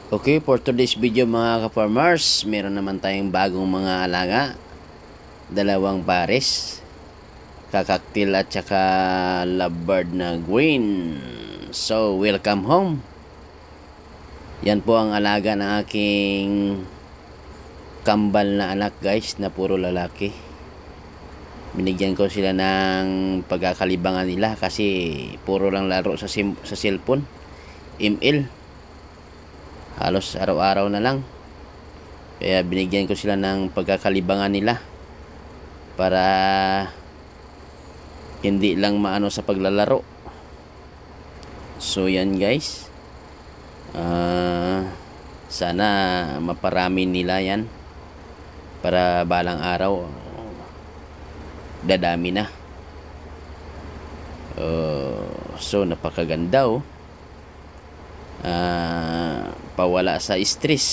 Okay, for today's video mga ka-farmers, meron naman tayong bagong mga alaga. Dalawang pares, kakaktil at saka lovebird na green. So, welcome home. Yan po ang alaga ng aking kambal na anak guys, na puro lalaki. Binigyan ko sila ng pagkakalibangan nila kasi puro lang laro sa cellphone, ML. Halos araw-araw na lang. Kaya binigyan ko sila ng pagkakalibangan nila para hindi lang maano sa paglalaro. So yan guys, sana maparami nila yan para balang araw dadami na. So napakaganda pawala sa stress.